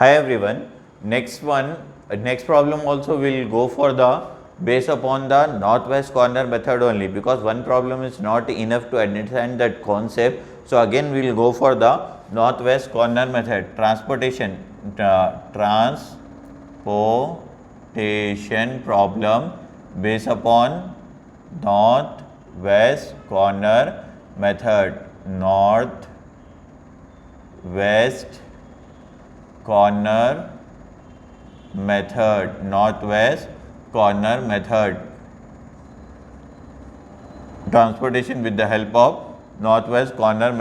Hi everyone. Next problem also will go for the based upon the northwest corner method only, because one problem is not enough to understand that concept. So again we will go for the northwest corner method. Transportation problem based upon northwest corner method. Northwest corner method. Transportation with the help of northwest corner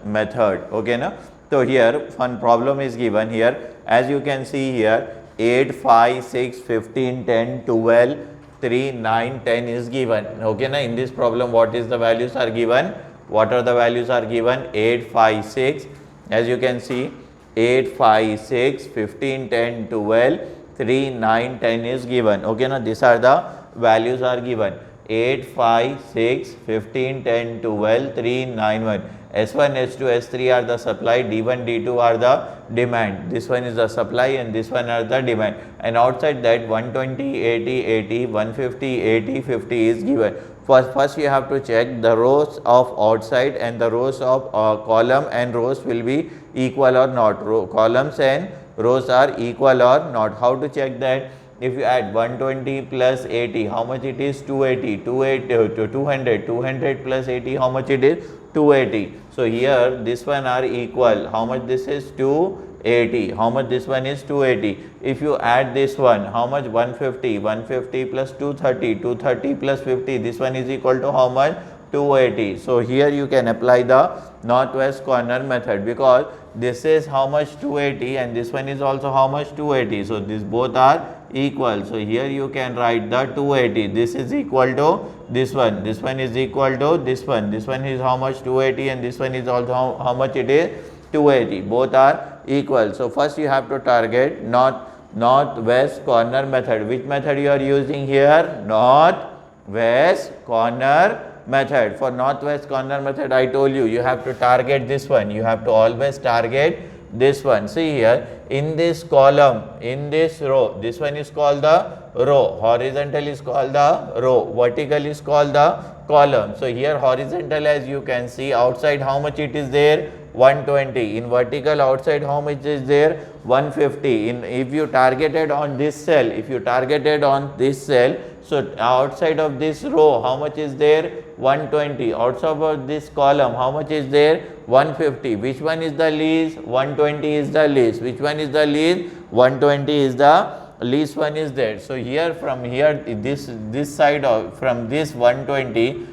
method. Okay na? So here one problem is given here, as you can see here 8, 5, 6, 15, 10, 12, 3, 9, 10 is given. Okay na? In this problem what is the values are given? What are the values are given? 8, 5, 6, as you can see 8, 5, 6, 15, 10, 12, 3, 9, 10 is given. Okay na? These are the values are given. 8, 5, 6, 15, 10, 12, 3, 9, 1. S1, S2, S3 are the supply, D1, D2 are the demand. This one is the supply and this one are the demand. And outside that 120, 80, 80, 150, 80, 50 is given. First you have to check the rows of outside and the rows of column and rows will be equal or not. Columns and rows are equal or not. How to check that? If you add 120 plus 80, how much it is? 280. 200 plus 80, how much it is? 280. So here this one are equal. How much this is? 280. How much this one is? 280. If you add this one, how much? 150. 150 plus 230. 230 plus 50. This one is equal to how much? 280. So here you can apply the northwest corner method, because this is how much? 280 and this one is also how much? 280. So these both are equal. So here you can write the 280. This is equal to this one. This one is equal to this one. This one is how much? 280 and this one is also how much it is? 280. Both are equal. So first you have to target northwest corner method. Which method you are using here? Northwest corner method. For northwest corner method, I told you, you have to target this one. You have to always target this one. See here, in this column, in this row, this one is called the row, horizontal is called the row, vertical is called the column. So here horizontal, as you can see, outside how much it is there? 120. In vertical, outside how much is there? 150. If you targeted on this cell, so outside of this row, how much is there? 120. Outside of this column, how much is there? 150. Which one is the least? 120 is the least. Which one is the least? 120 is the least one is there. So here, from here, this side of, from this 120,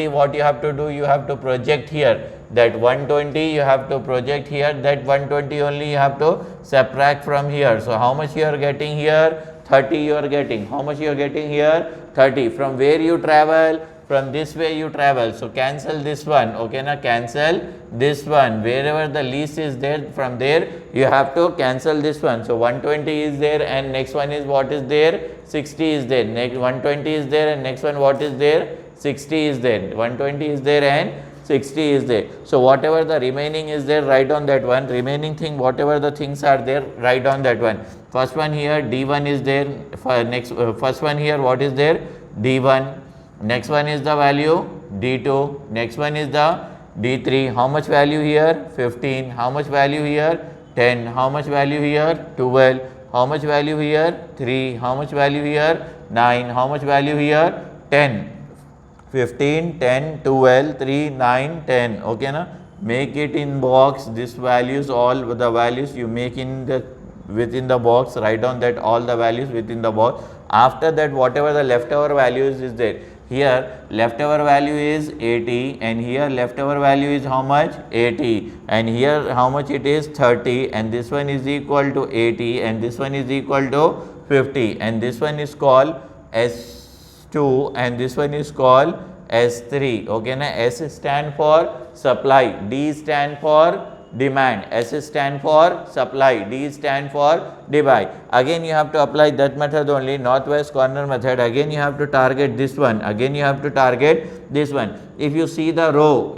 what you have to do? You have to project here. That 120 you have to project here. That 120 only you have to subtract from here. So how much you are getting here? 30 you are getting. How much you are getting here? 30. From where you travel? From this way you travel. So cancel this one. Okay na? Cancel this one. Wherever the least is there, from there you have to cancel this one. So 120 is there and next one is what is there? 60 is there. Next 120 is there and next one what is there? 60 is there. 120 is there and 60 is there. So whatever the remaining is there, write on that one. Remaining thing, whatever the things are there, write on that one. First one here, D1 is there. First one here, what is there? D1. Next one is the value D2. Next one is the D3. How much value here? 15. How much value here? 10. How much value here? 12. How much value here? 3. How much value here? 9. How much value here? 10. 15, 10, 12, 3, 9, 10. Okay na? Make it in box. This values, all the values you make in the within the box. Write down that all the values within the box. After that, whatever the leftover values is there. Here leftover value is 80 and here leftover value is how much? 80, and here how much it is? 30, and this one is equal to 80 and this one is equal to 50, and this one is called S2 and this one is called S3. Okay na? S stand for supply, D stand for demand, S stand for supply, D stand for demand. Again you have to apply that method only, northwest corner method. Again you have to target this one, again you have to target this one. If you see the row,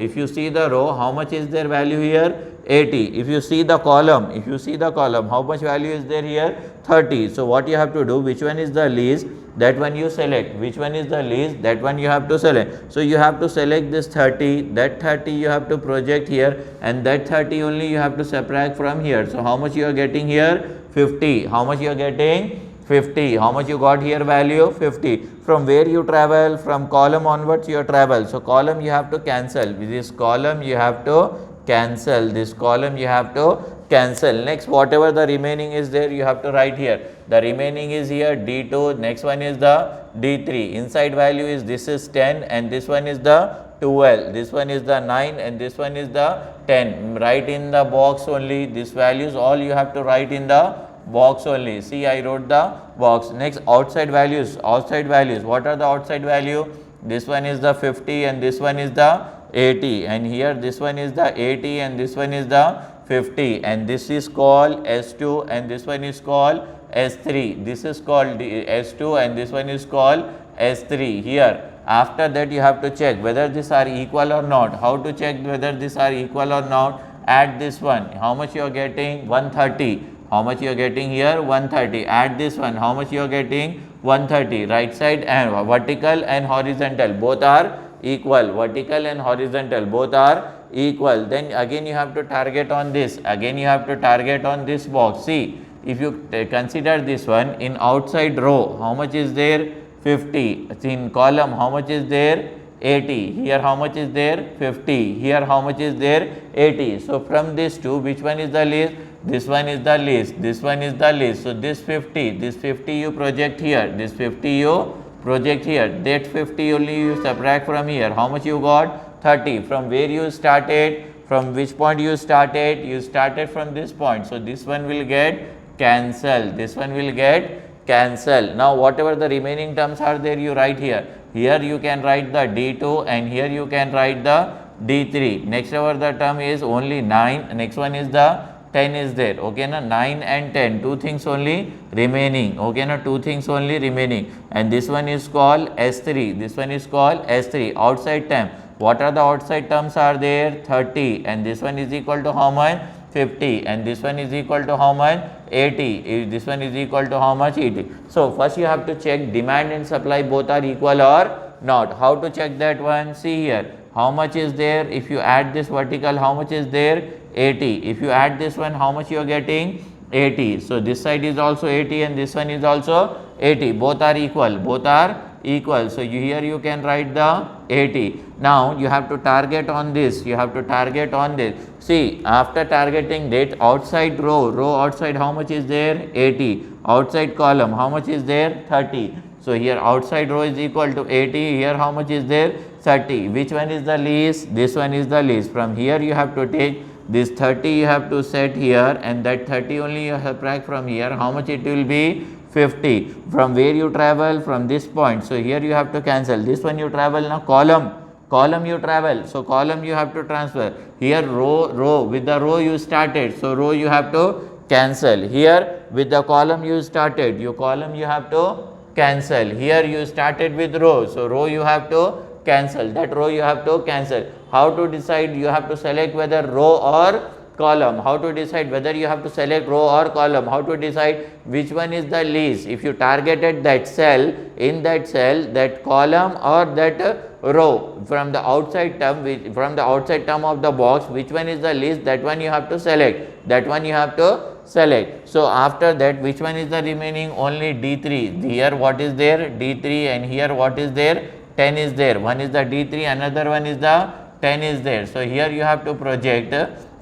how much is their value here? 80. If you see the column, how much value is there here? 30. So what you have to do, which one is the least, that one you select. Which one is the least, that one you have to select. So you have to select this 30, that 30 you have to project here, and that 30 only you have to subtract from here. So how much you are getting here? 50. How much you are getting? 50. How much you got here? Value 50. From where you travel? From column onwards you travel. So column you have to cancel. With this column you have to cancel. This column you have to cancel. Next, whatever the remaining is there, you have to write here. The remaining is here D2. Next one is the D3. Inside value is, this is 10 and this one is the 12. This one is the 9 and this one is the 10. Write in the box only. These values all you have to write in the box only. See, I wrote the box. Next, outside values. What are the outside value? This one is the 50 and this one is the 80, and here this one is the 80 and this one is the 50, and this is called S2 and this one is called S3. This is called S2 and this one is called S3 here. After that you have to check whether these are equal or not. How to check whether these are equal or not? Add this one. How much you are getting? 130. How much you are getting here? 130. Add this one. How much you are getting? 130. Right side and vertical and horizontal both are equal. Vertical and horizontal both are equal. Then again you have to target on this. Again you have to target on this box. See, if you consider this one, in outside row, how much is there? 50. In column, how much is there? 80. Here how much is there? 50. Here how much is there? 80. So from these two, which one is the least? This one is the least. This one is the least. So this 50 you project here. This 50 you project here. That 50 only you subtract from here. How much you got? 30. From where you started? From which point you started? You started from this point. So this one will get cancelled. This one will get cancelled. Now whatever the remaining terms are there, you write here. Here you can write the D2 and here you can write the D3. Next over the term is only 9. Next one is the 10 is there. Okay, na 9 and 10, two things only remaining. Okay, na two things only remaining. And this one is called S3. This one is called S3. Outside term. What are the outside terms are there? 30. And this one is equal to how much? 50. And this one is equal to how much? 80. This one is equal to how much? 80. So first you have to check demand and supply both are equal or not. How to check that one? See here. How much is there? If you add this vertical, how much is there? 80. If you add this one, how much you are getting? 80. So this side is also 80 and this one is also 80. Both are equal. Both are equal. So here you can write the 80. Now you have to target on this. You have to target on this. See, after targeting that, outside row outside how much is there? 80. Outside column how much is there? 30. So here outside row is equal to 80. Here how much is there? 30. Which one is the least? This one is the least. From here you have to take this 30 you have to set here, and that 30 only you subtract from here. How much it will be? 50. From where you travel? From this point. So here you have to cancel. This one you travel now, column you travel. So column you have to transfer. Here row with the row you started. So row you have to cancel. Here with the column you started. Your column you have to cancel. Here you started with row. So row you have to cancel. That row you have to cancel. How to decide? You have to select whether row or column. How to decide whether you have to select row or column? How to decide which one is the least? If you targeted that cell, in that cell, that column or that row, from the outside term, of the box, which one is the least? That one you have to select. That one you have to select. So after that, which one is the remaining? Only D3. Here what is there? D3, and here what is there? 10 is there. One is the D3, another one is the 10 is there. So here you have to project,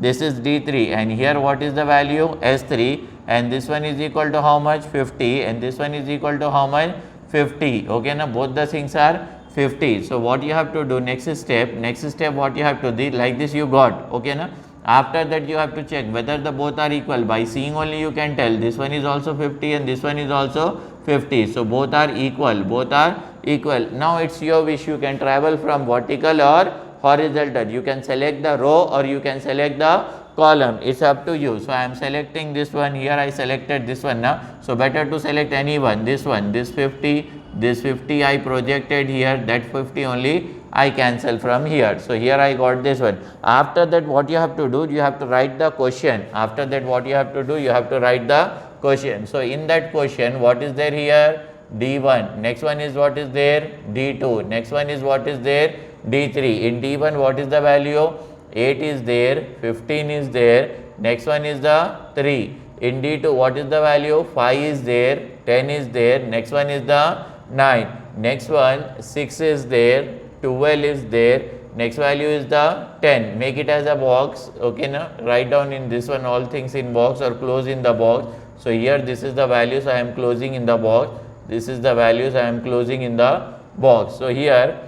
this is D3, and here what is the value? S3, and this one is equal to how much? 50, and this one is equal to how much? 50. Okay, now both the things are 50. So what you have to do, next step what you have to do, like this you got. Okay, now after that you have to check whether the both are equal. By seeing only you can tell this one is also 50 and this one is also 50. So both are equal. Now it's your wish. You can travel from vertical or horizontal. You can select the row or you can select the column, it's up to you. So I am selecting this one. Here I selected this one now. So better to select any one. This one, this 50, this 50 I projected here, that 50 only I cancel from here. So here I got this one. After that, what you have to do, you have to write the question. After that, what you have to do, you have to write the question. So in that question, what is there here? D1. Next one is what is there? D2. Next one is what is there? D3. In D1, what is the value? 8 is there, 15 is there. Next one is the 3. In D2, what is the value? 5 is there, 10 is there. Next one is the 9. Next one, 6 is there, 12 is there. Next value is the 10. Make it as a box. Okay, now write down in this one all things in box or close in the box. So here this is the values I am closing in the box. This is the values I am closing in the box. So here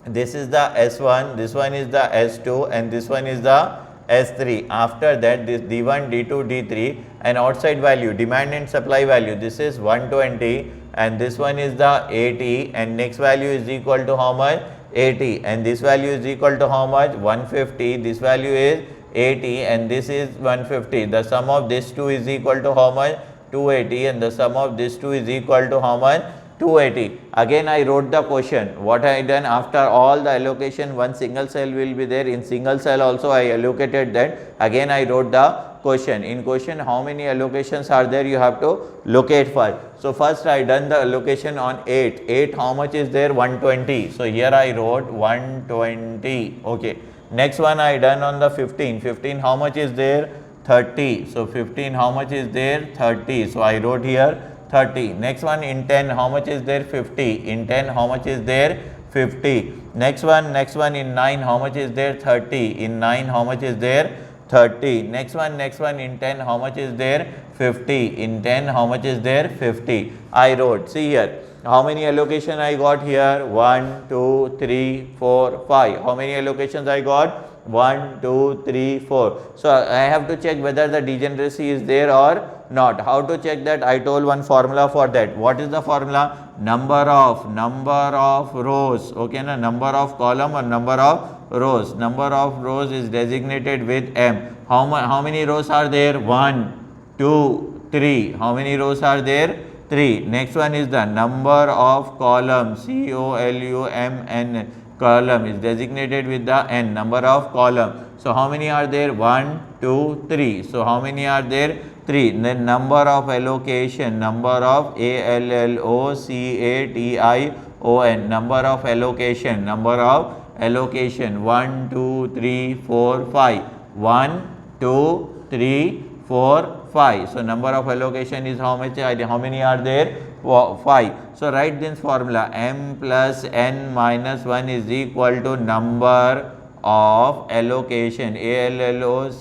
this is the S1, this one is the S2 and this one is the S3. After that, this D1, D2, D3 and outside value, demand and supply value, this is 120 and this one is the 80 and next value is equal to how much? 80 and this value is equal to how much? 150. This value is 80 and this is 150. The sum of these two is equal to how much? 280 and the sum of these two is equal to how much? 280. Again I wrote the question. What I done after all the allocation, one single cell will be there. In single cell also I allocated that. Again I wrote the question. In question, how many allocations are there, you have to locate first. So first I done the allocation on 8. 8 how much is there? 120. So here I wrote 120. Okay. Next one I done on the 15. 15 how much is there? 30. So 15 how much is there? 30. So I wrote here 30. Next one in 10 how much is there? 50. In 10 how much is there? 50. Next one in 9 how much is there? 30. In 9 how much is there? 30. Next one in 10 how much is there? 50. In 10 how much is there? 50. I wrote, see here, how many allocation I got here? 1, 2, 3, 4, 5. How many allocations I got? 1, 2, 3, 4. So I have to check whether the degeneracy is there or not. How to check that? I told one formula for that. What is the formula? Number of rows. Okay, na? Number of column or number of rows. Number of rows is designated with M. How many rows are there? 1, 2, 3. How many rows are there? 3. Next one is the number of columns. COLUMN. Column is designated with the N, number of column. So how many are there? 1, 2, 3. So how many are there? 3. Then number of allocation, number of ALLOCATION, number of allocation, 1, 2, 3, 4, 5. 1, 2, 3, 4, 5. So number of allocation is how much? How many are there? 5. So write this formula, M plus N minus 1 is equal to number of allocation, ALLOCATION,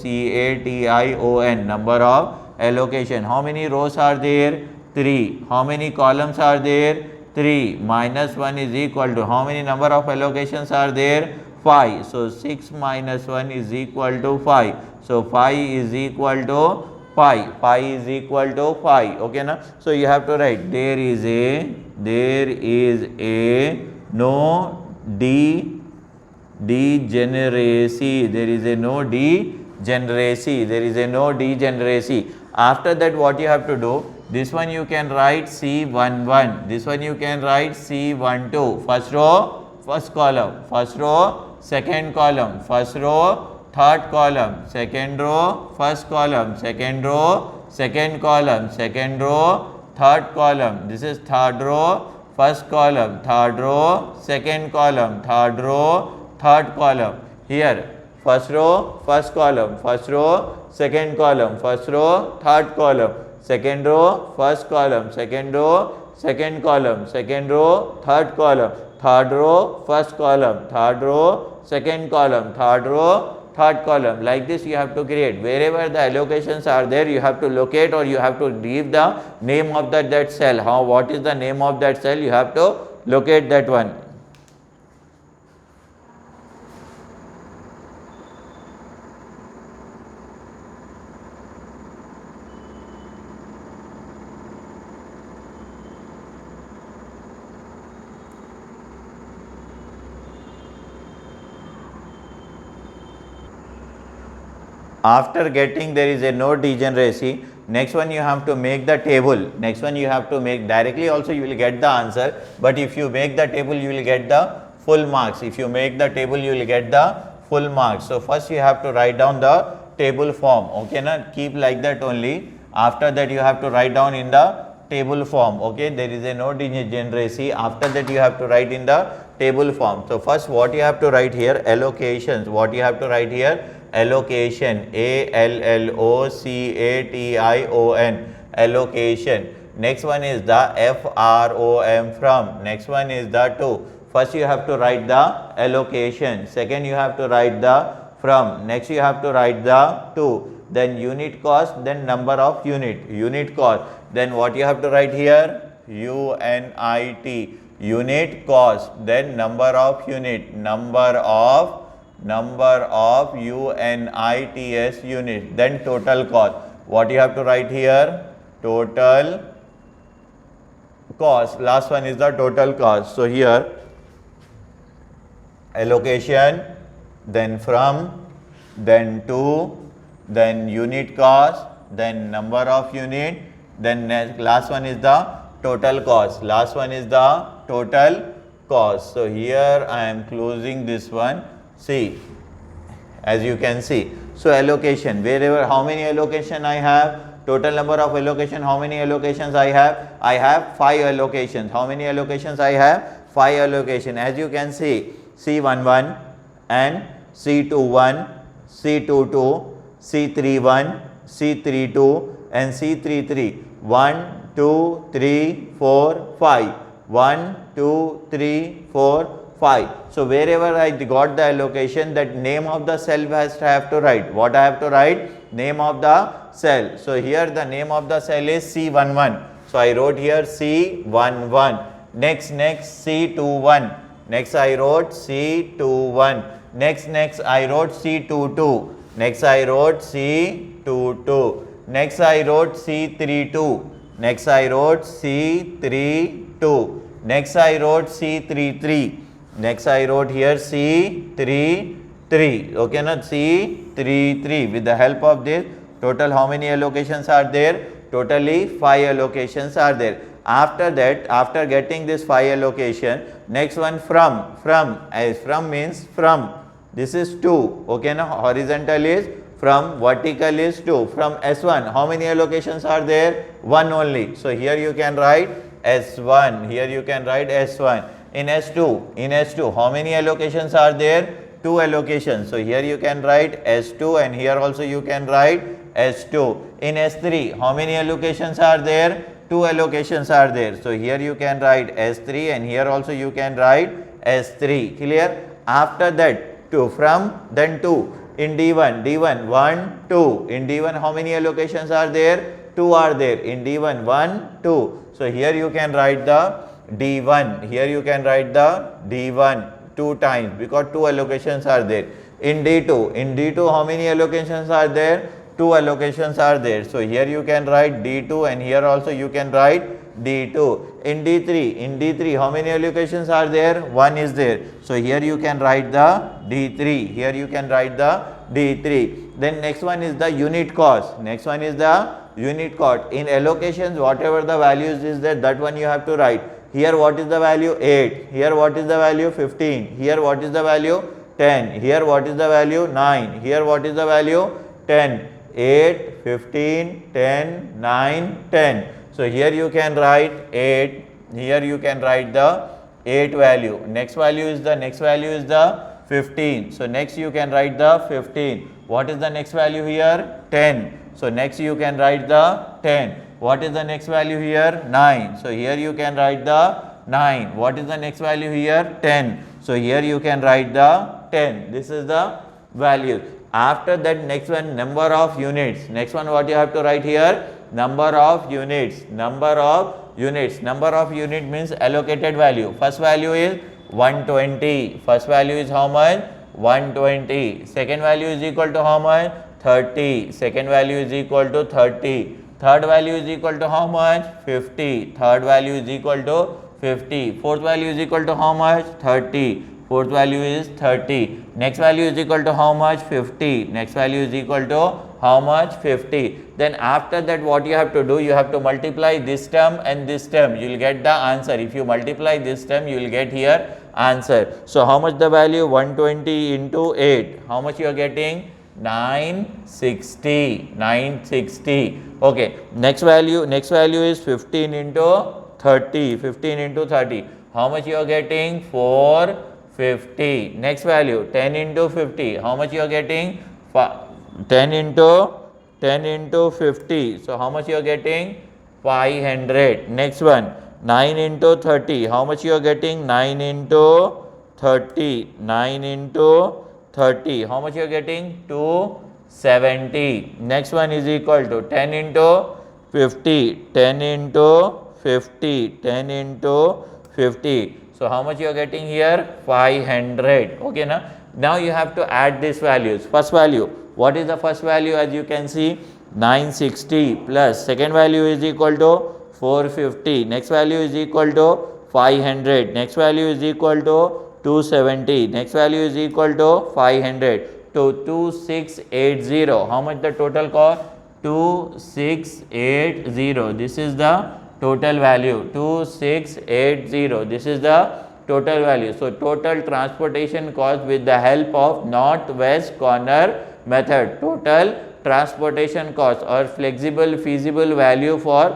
number of allocation. How many rows are there? 3. How many columns are there? 3. Minus 1 is equal to how many number of allocations are there? 5. So 6 minus 1 is equal to 5. So 5 is equal to 5. 5 is equal to 5. Okay, na? So you have to write there is a no degeneracy. There is a no degeneracy. There is a no degeneracy. After that, what you have to do? This one you can write C11. This one you can write C12. First row, first column. First row, second column. First row, third column. Second row, first column. Second row, second column. Second row, third column. This is third row, first column. Third row, second column. Third row, third column. Here, first row, first column. First row, second column. First row, third column. Second row, first column. Second row, second column. Second row, third column. Third row, first column. Third row, second column. Third row, third column. Like this you have to create. Wherever the allocations are there, you have to locate or you have to give the name of that cell. What is the name of that cell? You have to locate that one. After getting there is a no degeneracy. Next one you have to make the table. Next one you have to make directly also you will get the answer, but if you make the table you will get the full marks. If you make the table you will get the full marks. So first you have to write down the table form. Okay, na? Keep like that only. After that you have to write down in the table form. Okay, there is a no degeneracy. After that you have to write in the table form. So first what you have to write here, allocations. What you have to write here, allocation, ALLOCATION, allocation. Next one is the FROM, from. Next one is the to. First you have to write the allocation, second you have to write the from, next you have to write the to, then unit cost, then number of unit cost. Then what you have to write here, UNIT, unit cost, then number of unit, number of UNITS unit, then total cost. What you have to write here, total cost. Last one is the total cost. So here allocation, then from, then to, then unit cost, then number of unit, then last one is the total cost. Last one is the total cost. So here I am closing this one. See, as you can see, so allocation, wherever, how many allocation I have, total number of allocation, how many allocations I have 5 allocations. How many allocations I have? 5 allocation. As you can see, C11 and C21, C22, C31, C32 and C33. 1, 2, 3, 4, 5. 1, 2, 3, 4, 5. So wherever I got the allocation, that name of the cell has to have to write. What I have to write? Name of the cell. So here the name of the cell is C11. So I wrote here C11. Next C21. Next I wrote C21. Next I wrote C22. Next I wrote C22. Next I wrote C32. Next I wrote C32. Next I wrote C33. Next I wrote here C33. Okay, na? C33. With the help of this, total how many allocations are there? Totally 5 allocations are there. After that, after getting this 5 allocation, next one from, as from means from. This is 2. Okay, na? Horizontal is from, vertical is 2. From S1, how many allocations are there? 1 only. So here you can write S1. Here you can write S1. In S2, how many allocations are there? 2 allocations. So here you can write S2 and here also you can write S2. In S3, how many allocations are there? 2 allocations are there. So here you can write S3 and here also you can write S3. Clear? After that, to, from, then to. In D1, 1, 2. In D1, how many allocations are there? 2 are there. In D1, 1, 2. So here you can write the D1. Here you can write the D1 2 times because 2 allocations are there. In D2, how many allocations are there? 2 allocations are there. So here you can write D2 and here also you can write D2. In D3, how many allocations are there? 1 is there. So here you can write the D3. Here you can write the D3. Then next one is the unit cost. Next one is the unit cost. In allocations, whatever the values is there, that one you have to write. Here what is the value? 8. Here what is the value? 15. Here what is the value? 10. Here what is the value? 9. Here what is the value? 10. 8, 15, 10, 9, 10. So here you can write 8. Here you can write the 8 value. Next value is the 15. So next you can write the 15. What is the next value here? 10. So next you can write the 10. What is the next value here? 9. So here you can write the 9. What is the next value here? 10. So here you can write the 10. This is the value. After that, next one, number of units. Next one, what you have to write here? Number of units. Number of units. Number of unit means allocated value. First value is 120. First value is how much? 120. Second value is equal to how much? 30. Second value is equal to 30. Third value is equal to how much? 50. Third value is equal to 50. Fourth value is equal to how much? 30. fourth value is 30. Next value is equal to how much? 50. Next value is equal to how much? 50. Then after that what you have to do? You have to multiply this term and this term. You will get the answer. If you multiply this term, you will get here answer. So how much the value? 120 into 8. How much you are getting? 960. 960. Okay. Next value is 15 into 30. 15 into 30. How much you are getting? 450. Next value 10 into 50. How much you are getting? 10 into 50. So how much you are getting? 500. Next one 9 into 30. How much you are getting? 9 into 30. 9 into 30. How much you are getting? 270. Next one is equal to 10 into 50. 10 into 50. 10 into 50. So how much you are getting here? 500. Okay, now you have to add these values. First value. What is the first value? As you can see, 960 plus second value is equal to 450. Next value is equal to 500. Next value is equal to 270. Next value is equal to 500. To 2680. How much the total cost? 2680. This is the total value. 2680. This is the total value. So total transportation cost with the help of northwest corner method. Total transportation cost or flexible feasible value for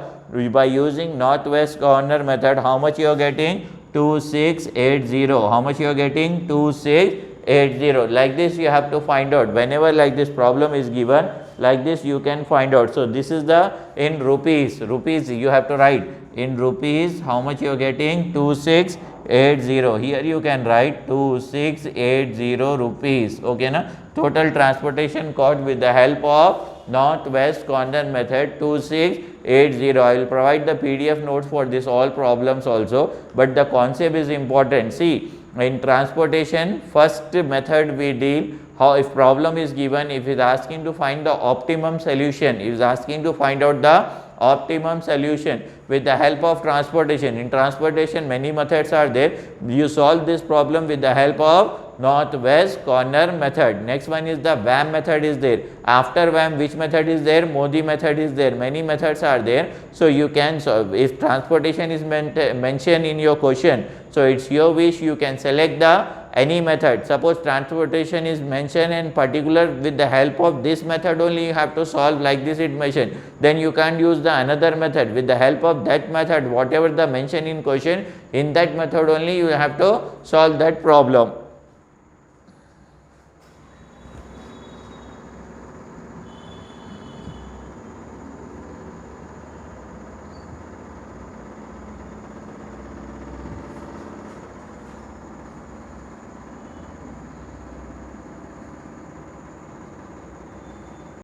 by using northwest corner method. How much you are getting? 2680. How much you are getting? 2680. Like this you have to find out. Whenever like this problem is given, like this you can find out. So this is the in rupees. Rupees you have to write in rupees. How much you are getting? 2680. Here you can write 2680 rupees. Okay, total transportation cost with the help of northwest corner method 2680. I will provide the PDF notes for this all problems also, but the concept is important. See, in transportation, first method we deal how if problem is given, if it is asking to find the optimum solution, it is asking to find out the optimum solution with the help of transportation. In transportation many methods are there. You solve this problem with the help of northwest corner method. Next one is the VAM method is there. After VAM which method is there? Modi method is there. Many methods are there. So you can solve. If transportation is mentioned in your question, so it's your wish, you can select the any method. Suppose transportation is mentioned and particular with the help of this method only you have to solve, like this it mentioned, then you can't use the another method. With the help of that method, whatever the mention in question, in that method only you have to solve that problem.